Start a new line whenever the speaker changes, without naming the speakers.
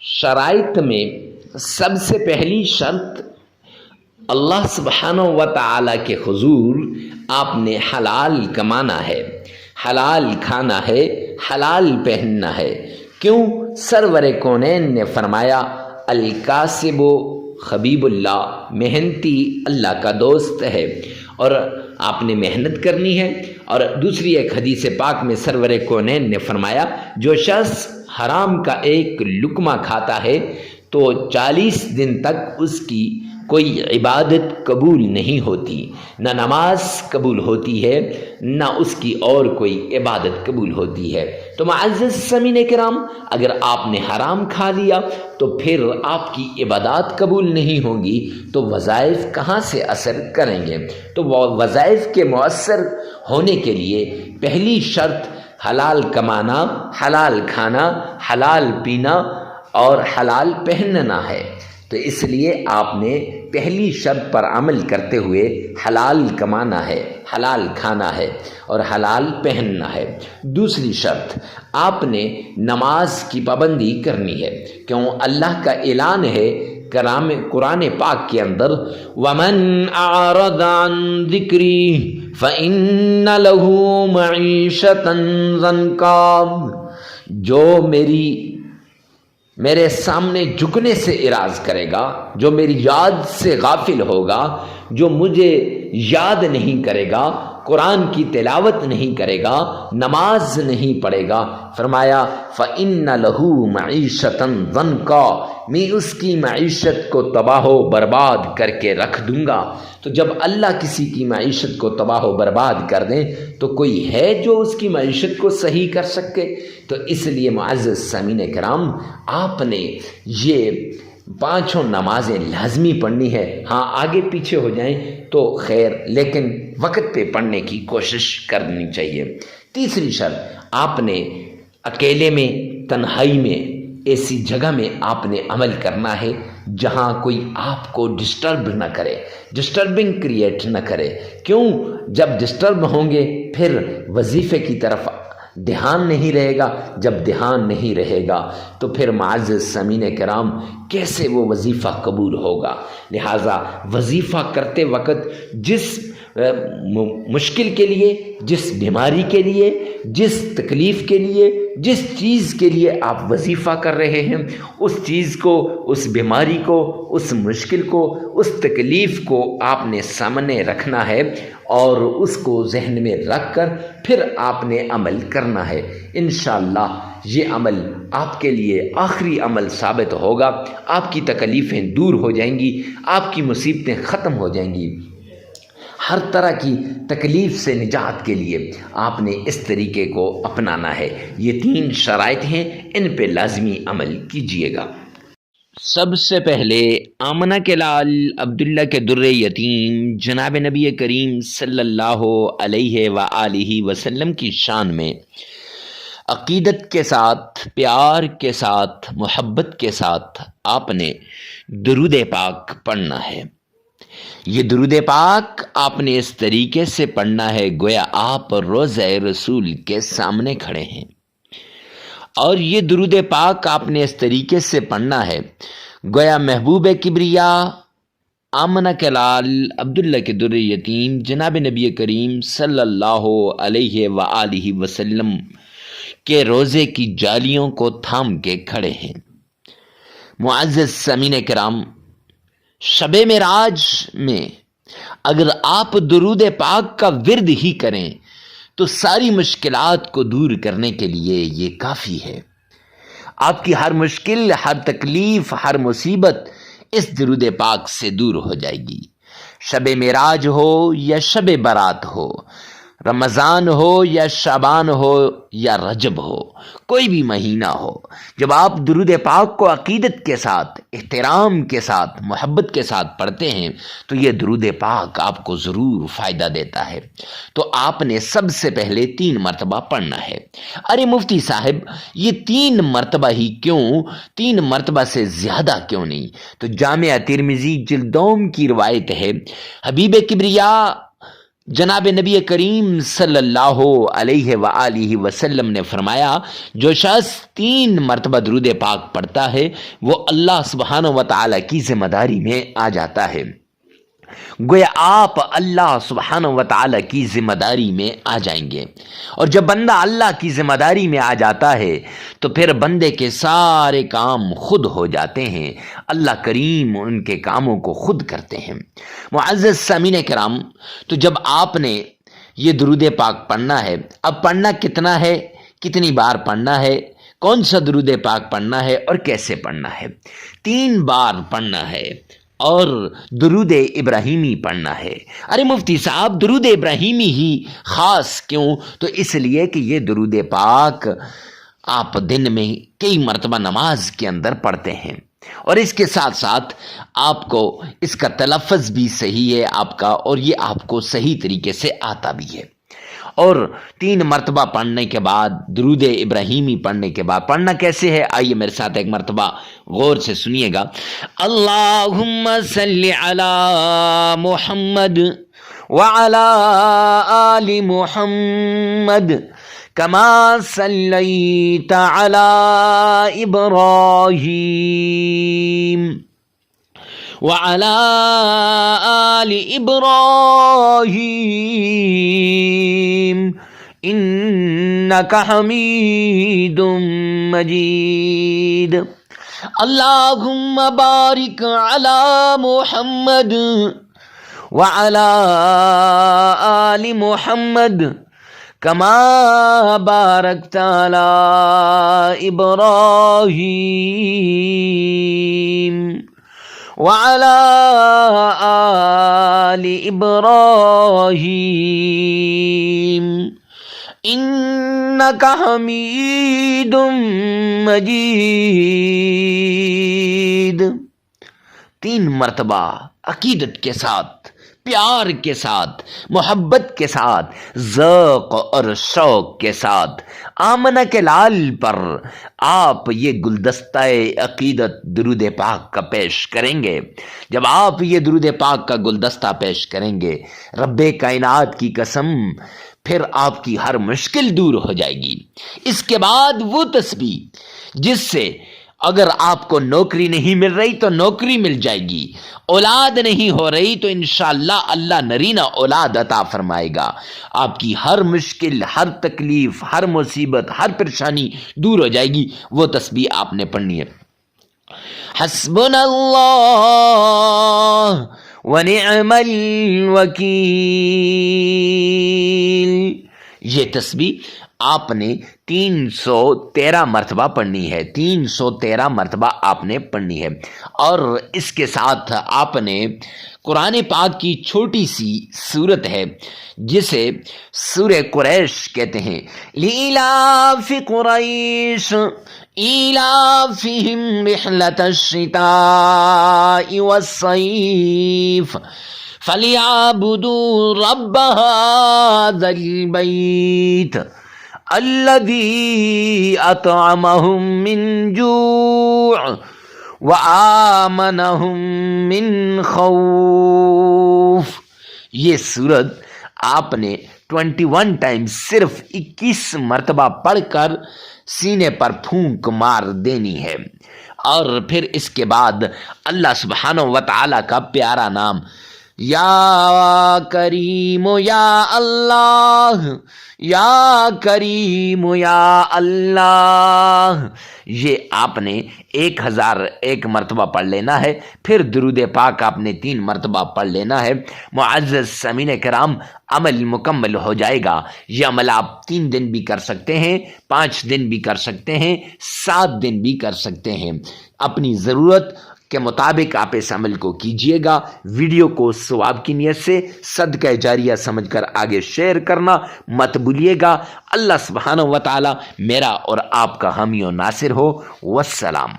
शराइत में सबसे पहली शर्त अल्लाह सुब्हानहू व तआला के हुजूर आपने हलाल कमाना है, हलाल खाना है, हलाल पहनना है। क्यों? सरवर कौनैन ने फरमाया अल कासिबो हबीबुल्लाह, मेहनती अल्लाह का दोस्त है, और आपने मेहनत करनी है। और दूसरी एक हदीस पाक में सरवर कौनैन ने फरमाया जो शख्स हराम का एक लुकमा खाता है तो 40 दिन तक उसकी कोई इबादत कबूल नहीं होती, ना नमाज कबूल होती है, ना उसकी और कोई इबादत कबूल होती है। तो मुअज़्ज़ज़ समीन किराम, अगर आपने हराम खा लिया तो फिर आपकी इबादत कबूल नहीं होंगी, तो वज़ाइफ कहाँ से असर करेंगे? तो वज़ाइफ के मुअस्सर होने के लिए पहली शर्त हलाल कमाना, हलाल खाना, हलाल पीना और हलाल पहनना है। तो इसलिए आपने पहली शर्त पर अमल करते हुए हलाल कमाना है, हलाल खाना है और हलाल पहनना है। दूसरी शर्त, आपने नमाज की पाबंदी करनी है। क्यों? अल्लाह का ऐलान है कुरान पाक के अंदर, वमन आरद अन ज़िक्री फ़इन्न लहू मईशतन ज़न्का, जो मेरे सामने झुकने से इराज करेगा, जो मेरी याद से गाफिल होगा, जो मुझे याद नहीं करेगा, कुरान की तिलावत नहीं करेगा, नमाज नहीं पढ़ेगा, फरमाया फ़इन्न लहू मईशतन ज़न्का, मैं उसकी मईशत को तबाह बर्बाद करके रख दूंगा। तो जब अल्लाह किसी की मईशत को तबाह बर्बाद कर दें तो कोई है जो उसकी मईशत को सही कर सके? तो इसलिए मुअज़्ज़ज़ सामीन किराम, आपने ये पांचों नमाजें लाजमी पढ़नी है। हाँ, आगे पीछे हो जाएं तो खैर, लेकिन वक्त पे पढ़ने की कोशिश करनी चाहिए। तीसरी शर्त, आपने अकेले में, तन्हाई में, ऐसी जगह में आपने अमल करना है जहाँ कोई आपको डिस्टर्ब न करे, डिस्टर्बिंग क्रिएट न करे। क्यों? जब डिस्टर्ब होंगे फिर वजीफ़े की तरफ ध्यान नहीं रहेगा, जब ध्यान नहीं रहेगा तो फिर मुअज़्ज़ज़ समीन किराम कैसे वो वजीफ़ा कबूल होगा? लिहाजा वजीफ़ा करते वक्त जिस मुश्किल के लिए, जिस बीमारी के लिए, जिस तकलीफ़ के लिए, जिस चीज़ के लिए आप वजीफ़ा कर रहे हैं, उस चीज़ को, उस बीमारी को, उस मुश्किल को, उस तकलीफ़ को आपने सामने रखना है और उसको जहन में रख कर फिर आपने अमल करना है। इंशाअल्लाह ये अमल आपके लिए आखिरी अमल साबित होगा। आपकी तकलीफ़ें दूर हो जाएंगी, आपकी मुसीबतें ख़त्म हो जाएंगी। हर तरह की तकलीफ़ से निजात के लिए आपने इस तरीके को अपनाना है। ये 3 शराइत हैं, इन पे लाजमी अमल कीजिएगा। सबसे पहले आमना के लाल अब्दुल्ला के दुर्रे यतीम जनाब नबी करीम सल्लल्लाहु अलैहि व आलिहि वसल्लम की शान में अक़ीदत के साथ, प्यार के साथ, मोहब्बत के साथ आपने दुरूद पाक पढ़ना है। ये दुरूद पाक आपने इस तरीके से पढ़ना है गोया आप रोज़े रसूल के सामने खड़े हैं, और ये दुरूद पाक आपने इस तरीके से पढ़ना है गोया महबूब किबरिया आमना के लाल अब्दुल्ला के दुर्रे यतीम जनाब नबी करीम सल्लल्लाहु अलैहि व आलिहि वसल्लम के रोज़े की जालियों को थाम के खड़े हैं। मुअज़्ज़ज़ समीन किराम, शबे मेराज में अगर आप दुरूद पाक का विर्द ही करें तो सारी मुश्किलात को दूर करने के लिए ये काफ़ी है। आपकी हर मुश्किल, हर तकलीफ़, हर मुसीबत इस दुरूद पाक से दूर हो जाएगी। शबे मेराज हो या शबे बारात हो, रमज़ान हो या शाबान हो या रजब हो, कोई भी महीना हो, जब आप दुरूद पाक को अक़ीदत के साथ, एहतराम के साथ, मोहब्बत के साथ पढ़ते हैं तो ये दुरूद पाक आपको ज़रूर फ़ायदा देता है। तो आपने सबसे पहले 3 मरतबा पढ़ना है। अरे मुफ्ती साहब, ये 3 मरतबा ही क्यों, 3 मरतबा से ज़्यादा क्यों नहीं? तो जामिया तिर्मिज़ी जिल्द 2 की रिवायत है, हबीब किबरिया جناب نبی کریم صلی اللہ علیہ وآلہ وسلم نے فرمایا جو شخص 3 مرتبہ درود پاک پڑھتا ہے وہ اللہ سبحانہ و تعالی کی ذمہ داری میں آ جاتا ہے۔ گویا آپ اللہ سبحانہ و تعالی کی ذمہ داری میں آ جائیں گے، اور جب بندہ اللہ کی ذمہ داری میں آ جاتا ہے تو پھر بندے کے سارے کام خود ہو جاتے ہیں، اللہ کریم ان کے کاموں کو خود کرتے ہیں۔ معزز سامعین کرام، تو جب آپ نے یہ درود پاک پڑھنا ہے، اب پڑھنا کتنا ہے، کتنی بار پڑھنا ہے، کون سا درود پاک پڑھنا ہے اور کیسے پڑھنا ہے؟ 3 بار پڑھنا ہے اور درود ابراہیمی پڑھنا ہے۔ ارے مفتی صاحب درود ابراہیمی ہی خاص کیوں؟ تو اس لیے کہ یہ درود پاک آپ دن میں کئی مرتبہ نماز کے اندر پڑھتے ہیں، اور اس کے ساتھ ساتھ آپ کو اس کا تلفظ بھی صحیح ہے آپ کا، اور یہ آپ کو صحیح طریقے سے آتا بھی ہے۔ اور 3 مرتبہ پڑھنے کے بعد درود ابراہیمی پڑھنے کے بعد پڑھنا کیسے ہے؟ آئیے میرے ساتھ ایک مرتبہ غور سے سنیے گا۔ اللہم صلی علی محمد وعلی آل محمد کما صلیت علی ابراہیم وعلى آل إبراهيم إنك حميد مجيد اللهم بارك على محمد وعلى آل محمد كما باركت على إبراهيم وعلى آل إبراهيم إنك حميد مجيد۔ 3 مرتبہ عقیدت کے ساتھ، پیار کے ساتھ، محبت کے ساتھ، ذوق اور شوق کے ساتھ آمنہ کے لال پر آپ یہ گلدستہ عقیدت درود پاک کا پیش کریں گے۔ جب آپ یہ درود پاک کا گلدستہ پیش کریں گے، رب کائنات کی قسم پھر آپ کی ہر مشکل دور ہو جائے گی۔ اس کے بعد وہ تسبیح جس سے اگر آپ کو نوکری نہیں مل رہی تو نوکری مل جائے گی، اولاد نہیں ہو رہی تو انشاءاللہ اللہ نرینہ اولاد عطا فرمائے گا، آپ کی ہر مشکل، ہر تکلیف، ہر مصیبت، ہر پریشانی دور ہو جائے گی۔ وہ تسبیح آپ نے پڑھنی ہے۔ حسبنا اللہ ونعم الوکیل، یہ تسبیح آپ نے 313 مرتبہ پڑھنی ہے، 313 مرتبہ آپ نے پڑھنی ہے۔ اور اس کے ساتھ آپ نے قرآن پاک کی چھوٹی سی سورت ہے جسے سورہ قریش کہتے ہیں، لِإِلَافِ قُرَيْشٍ إِلَافِهِمْ رِحْلَةَ الشِّتَاءِ وَالصَّيْفِ فَلْيَعْبُدُوا رَبَّ هَذَا الْبَيْتِ الَّذِي أَطْعَمَهُم مِّن جُوعٍ وَآمَنَهُم مِّن خَوْفٍ۔ یہ سورت آپ نے 21 ٹائم صرف 21 مرتبہ پڑھ کر سینے پر پھونک مار دینی ہے، اور پھر اس کے بعد اللہ سبحانہ و تعالی کا پیارا نام یا کریم یا اللہ، یا کریم یا اللہ، یہ آپ نے 1001 مرتبہ پڑھ لینا ہے۔ پھر درود پاک آپ نے 3 مرتبہ پڑھ لینا ہے۔ معزز سامعین کرام، عمل مکمل ہو جائے گا۔ یہ عمل آپ 3 دن بھی کر سکتے ہیں، 5 دن بھی کر سکتے ہیں، 7 دن بھی کر سکتے ہیں، اپنی ضرورت کے مطابق آپ اس عمل کو کیجئے گا۔ ویڈیو کو ثواب کی نیت سے صدقہ جاریہ سمجھ کر آگے شیئر کرنا مت بھولیے گا۔ اللہ سبحانہ و تعالی میرا اور آپ کا حامی و ناصر ہو۔ والسلام۔